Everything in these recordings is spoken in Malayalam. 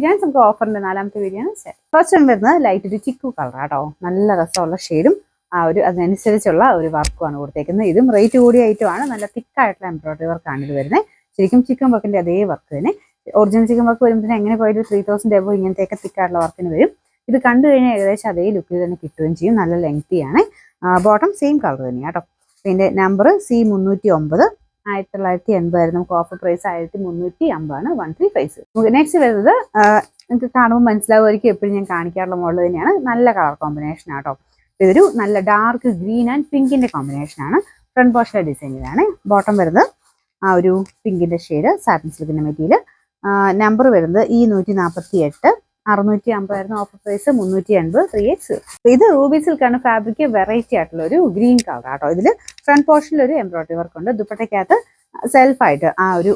ജാൻസ് നമുക്ക് ഓഫറിന്റെ 4ാമത്തെ വീഡിയോ ആണ്. ഫസ്റ്റ് വൺ വരുന്നത് ലൈറ്റ് ഒരു ചിക്കു കളർ ആട്ടോ. നല്ല രസമുള്ള ഷെയ്ഡും അതിനനുസരിച്ചുള്ള ഒരു വർക്കുമാണ് കൊടുത്തേക്കുന്നത്. ഇതും റേറ്റ് കൂടിയ ഐറ്റമാണ്. നല്ല തിക്കായിട്ടുള്ള എംബ്രോയിഡറി വർക്കാണ് ഇത് വരുന്നത്. ശരിക്കും ചിക്കൻ വർക്കിന്റെ അതേ വർക്ക് തന്നെ. ഒറിജിനൽ ചിക്കൻ വർക്ക് വരുമ്പോൾ എങ്ങനെ പോയിട്ട് 3000 എബോ ഇങ്ങനത്തെയൊക്കെ തിക്കായിട്ടുള്ള വർക്കിന് വരും. ഇത് കണ്ടു കഴിഞ്ഞാൽ ഏകദേശം അതേ ലുക്കിൽ തന്നെ കിട്ടുകയും ചെയ്യും. നല്ല ലെങ്തിയാണ്. ബോട്ടം സെയിം കളർ തന്നെയാണ് കേട്ടോ. പിന്നെ നമ്പർ C309, 1980 ആയിരുന്നു. നമുക്ക് ഓഫർ പ്രൈസ് 1350 ആണ്. 135. നെക്സ്റ്റ് വരുന്നത് നിങ്ങൾക്ക് കാണുമ്പോൾ മനസ്സിലാവുമായിരിക്കും, എപ്പോഴും ഞാൻ കാണിക്കാറുള്ള മോഡൽ തന്നെയാണ്. നല്ല കളർ കോമ്പിനേഷൻ ആട്ടോ. ഇതൊരു നല്ല ഡാർക്ക് ഗ്രീൻ ആൻഡ് പിങ്കിന്റെ കോമ്പിനേഷൻ ആണ്. ഫ്രണ്ട് പോർഷനിലെ ഡിസൈനിലാണ്. ബോട്ടം വരുന്നത് ഒരു പിങ്കിന്റെ ഷെയ്ഡ്, സാറ്റിൻ സിൽക്കിന്റെ മെറ്റീരിയൽ. നമ്പർ വരുന്നത് E148, 650 ആയിരുന്നു ഓഫർ പ്രൈസ്. 380, 3X. ഇത് റൂബി സിൽക്കാണ് ഫാബ്രിക്. വെറൈറ്റി ആയിട്ടുള്ള ഒരു ഗ്രീൻ കളർ ആട്ടോ. ഇതിൽ ഫ്രണ്ട് പോർഷനിൽ ഒരു എംബ്രോയിഡറി വർക്ക് ഉണ്ട്. ദുപ്പട്ടയ്ക്കകത്ത് സെൽഫായിട്ട് ഒരു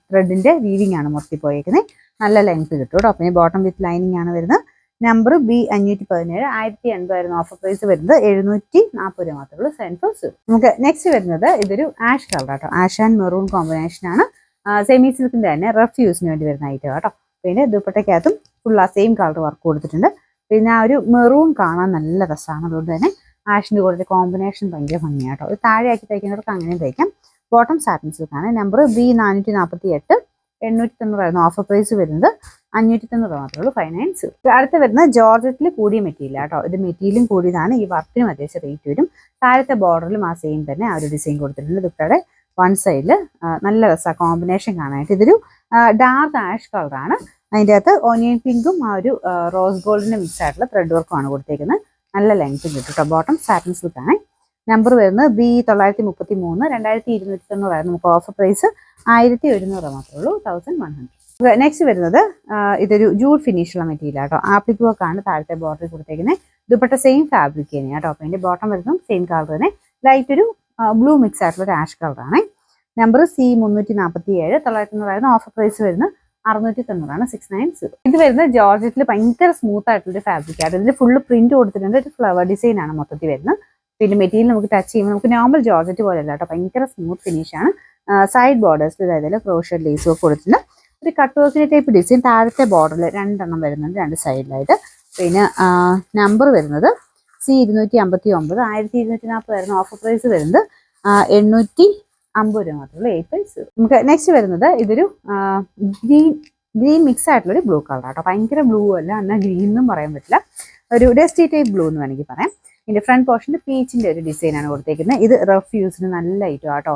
ത്രെഡിന്റെ വീവിംഗ് ആണ് മൊത്തം പോയേക്കുന്നത്. നല്ല ലെങ്ത് കിട്ടും കേട്ടോ. പിന്നെ ബോട്ടം വിത്ത് ലൈനിങ് ആണ് വരുന്നത്. നമ്പർ B517, 1080 ആയിരുന്നു ഓഫർ പ്രൈസ് വരുന്നത്. 740 രൂപ മാത്രമേ ഉള്ളൂ. നമുക്ക് നെക്സ്റ്റ് വരുന്നത് ഇതൊരു ആഷ് കളർ ആട്ടോ. ആഷ് ആൻഡ് മെറൂൺ കോമ്പിനേഷൻ ആണ്. സെമി സിൽക്കിന്റെ തന്നെ റഫ് യൂസിന് വേണ്ടി വരുന്ന ഐറ്റം കേട്ടോ. പിന്നെ ദുപ്പട്ടയ്ക്കകത്തും ഫുൾ സെയിം കളർ വർക്ക് കൊടുത്തിട്ടുണ്ട്. പിന്നെ ഒരു മെറൂൺ കാണാൻ നല്ല രസമാണ്. അതുകൊണ്ട് തന്നെ ആഷിന്റെ കൂടെ കോമ്പിനേഷൻ ഭയങ്കര ഭംഗിയാട്ടോ. ഇത് താഴെയാക്കി തയ്ക്കുന്നവർക്ക് അങ്ങനെയും തയ്ക്കാം. ബോട്ടം സാറ്റിൻ സിൽക്കാണ്. നമ്പർ B448, 890 ആയിരുന്നു ഓഫർ പ്രൈസ് വരുന്നത്. 590 മാത്രമേ ഉള്ളൂ. 596. അടുത്ത് വരുന്നത് ജോർജറ്റിൽ കൂടിയ മെറ്റീരിയൽ കേട്ടോ. ഇത് മെറ്റീരിയലും കൂടിയതാണ്. ഈ വർക്കിനും അത്യാവശ്യം റേറ്റ് വരും. താഴത്തെ ബോർഡറിലും ആ സെയിം തന്നെ ഒരു ഡിസൈൻ കൊടുത്തിട്ടുണ്ട്. ദുപ്പട്ടയുടെ വൺ സൈഡിൽ നല്ല രസമാണ് കോമ്പിനേഷൻ കാണാനായിട്ട്. ഇതൊരു ഡാർക്ക് ആഷ് കളറാണ്. അതിൻ്റെ അകത്ത് ഓനിയൻ പിങ്കും ഒരു റോസ് ഗോൾഡിന്റെ മിക്സ് ആയിട്ടുള്ള ത്രെഡ് വർക്കുമാണ് കൊടുത്തേക്കുന്നത്. നല്ല ലെങ്ത് കിട്ടും കേട്ടോ. ബോട്ടം സാറ്റിൻ സിൽക്കാണ്. നമ്പർ വരുന്നത് B933, 2290 ആയിരുന്നു. നമുക്ക് ഓഫർ പ്രൈസ് 1100 മാത്രമേ ഉള്ളൂ. 1100. നെക്സ്റ്റ് വരുന്നത് ഇതൊരു ജൂഡ് ഫിനിഷുള്ള മെറ്റീരിയൽ ആട്ടോ. ആപ്ലിക് വർക്കാണ് താഴത്തെ ബോർഡറിൽ കൊടുത്തേക്കുന്നത്. ദുപ്പട്ട സെയിം ഫാബ്രിക് തന്നെയാണ് കേട്ടോ. അപ്പോൾ അതിന്റെ ബോട്ടം വരുന്നതും സെയിം കളർ തന്നെ. ലൈറ്റ് ഒരു ബ്ലൂ മിക്സ് ആയിട്ടുള്ള ഒരു ആഷ് കളറാണ്. നമ്പർ C347, 900 ആയിരുന്നു ഓഫർ പ്രൈസ് വരുന്നത്. 690 ആണ്. 690. ഇത് വരുന്നത് ജോർജറ്റിൽ ഭയങ്കര സ്മൂത്ത് ആയിട്ടുള്ള ഒരു ഫാബ്രിക് ആയിട്ട്. ഇതിൽ ഫുള്ള് പ്രിന്റ് കൊടുത്തിട്ടുണ്ട്. ഒരു ഫ്ലവർ ഡിസൈൻ ആണ് മൊത്തത്തിൽ വരുന്നത്. പിന്നെ മെറ്റീരിയൽ നമുക്ക് ടച്ച് ചെയ്യുമ്പോൾ നമുക്ക് നോർമൽ ജോർജറ്റ് പോലെ അല്ല കേട്ടോ. ഭയങ്കര സ്മൂത്ത് ഫിനിഷ് ആണ്. സൈഡ് ബോർഡേഴ്സിൽ അതായത് ക്രോഷ്യർ ലേസ് ഒക്കെ കൊടുത്തിട്ടുണ്ട്. ഒരു കട്ട് വർക്കിന്റെ ടൈപ്പ് ഡിസൈൻ താഴത്തെ ബോർഡറിൽ 2 വരുന്നുണ്ട്, 2 സൈഡിലായിട്ട്. പിന്നെ നമ്പർ വരുന്നത് C259, 1240 ആയിരുന്നു ഓഫർ പ്രൈസ് വരുന്നത്. 850 രൂപ മാത്രമേ 850. നമുക്ക് നെക്സ്റ്റ് വരുന്നത് ഇതൊരു ഗ്രീൻ മിക്സ് ആയിട്ടുള്ള ഒരു ബ്ലൂ കളർ ആട്ടോ. ഭയങ്കര ബ്ലൂ അല്ല, എന്നാൽ ഗ്രീൻ എന്നും പറയാൻ പറ്റില്ല. ഒരു ഡസ്റ്റി ടൈപ്പ് ബ്ലൂ എന്ന് വേണമെങ്കിൽ പറയാം. ഇതിന്റെ ഫ്രണ്ട് പോർഷനിൽ പീച്ചിന്റെ ഒരു ഡിസൈൻ ആണ് കൊടുത്തേക്കുന്നത്. ഇത് റഫ് യൂസിന് നല്ല ഐറ്റം ആട്ടോ.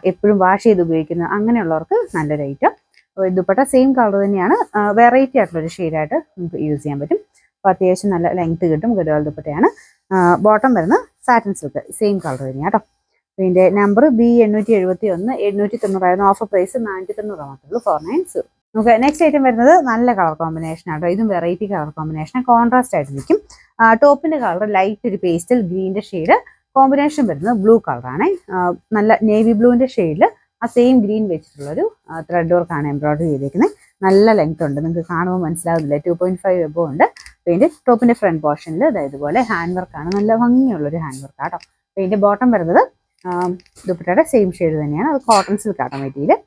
എപ്പോഴും വാഷ് ചെയ്ത് ഉപയോഗിക്കുന്ന അങ്ങനെയുള്ളവർക്ക് നല്ലൊരു ഐറ്റം. ദുപ്പട്ട സെയിം കളർ തന്നെയാണ്. വെറൈറ്റി ആയിട്ടുള്ള ഒരു ഷെയ്ഡായിട്ട് നമുക്ക് യൂസ് ചെയ്യാൻ പറ്റും. അപ്പോൾ അത്യാവശ്യം നല്ല ലെങ്ത് കിട്ടും. ഗഡ്വാൾ ദുപ്പട്ടയാണ്. ബോട്ടം വരുന്നത് സാറ്റിൻ സിൽക്ക് സെയിം കളർ തന്നെയാണ് കേട്ടോ. ഇതിന്റെ നമ്പർ B871, 890 ആയിരുന്നു ഓഫർ പ്രൈസ്. 490 മാത്രമേ ഉള്ളൂ. 490. നമുക്ക് നെക്സ്റ്റ് ഐറ്റം വരുന്നത് നല്ല കളർ കോമ്പിനേഷൻ ആട്ടോ. ഇതും വെറൈറ്റി കളർ കോമ്പിനേഷൻ, കോൺട്രാസ്റ്റ് ആയിട്ട് നിൽക്കും. ടോപ്പിന്റെ കളർ ലൈറ്റ് ഒരു പേസ്റ്റൽ ഗ്രീനിന്റെ ഷെയ്ഡ്. കോമ്പിനേഷൻ വരുന്നത് ബ്ലൂ കളറാണ്. നല്ല നേവി ബ്ലൂവിന്റെ ഷെയ്ഡിൽ ആ സെയിം ഗ്രീൻ വെച്ചിട്ടുള്ളൊരു ത്രെഡ് വർക്കാണ് എംബ്രോയിഡറി ചെയ്തേക്കുന്നത്. നല്ല ലെങ്ത് ഉണ്ട്. നിങ്ങൾക്ക് കാണുമ്പോൾ മനസ്സിലാവുന്നില്ല. 2.5 എബോ ഉണ്ട്. പിന്നെ ടോപ്പിന്റെ ഫ്രണ്ട് പോർഷനിൽ ഇതുപോലെ ഹാൻഡ് വർക്കാണ്. നല്ല ഭംഗിയുള്ളൊരു ഹാൻഡ് വർക്ക് ആട്ടോ. ഇതിന്റെ ബോട്ടം വരുന്നത് ദുപ്പട്ടയുടെ സെയിം ഷെയ്ഡ് തന്നെയാണ്. അത് കോട്ടൺ സിൽക്ക് ആട്ടോ മെറ്റീരിയൽ.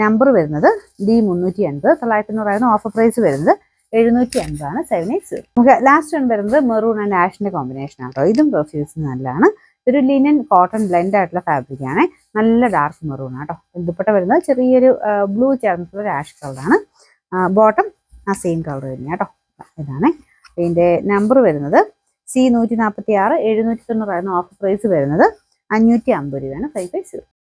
നമ്പർ വരുന്നത് D380, 900 ആയിരുന്നു ഓഫർ പ്രൈസ് വരുന്നത്. 750 ആണ്. 780. നമുക്ക് ലാസ്റ്റ് വൺ വരുന്നത് മെറൂൺ ആൻഡ് ആഷിന്റെ കോമ്പിനേഷൻ ആട്ടോ. ഇതും റഫ്യൂസിന് നല്ലതാണ്. ഒരു ലിനൻ കോട്ടൺ ബ്ലെൻഡ് ആയിട്ടുള്ള ഫാബ്രിക് ആണ്. നല്ല ഡാർക്ക് മെറൂൺ ആട്ടോ. ദുപ്പട്ട വരുന്നത് ചെറിയൊരു ബ്ലൂ ചേർന്നിട്ടുള്ള ഒരു ആഷ് കളറാണ്. ബോട്ടം ആ സെയിം കളർ തന്നെയാണ് കേട്ടോ. ഇതാണ് ഇതിന്റെ നമ്പർ വരുന്നത് C146, 790 ആയിരുന്നു ഓഫർ പ്രൈസ് വരുന്നത്. 550 രൂപയാണ്. 550.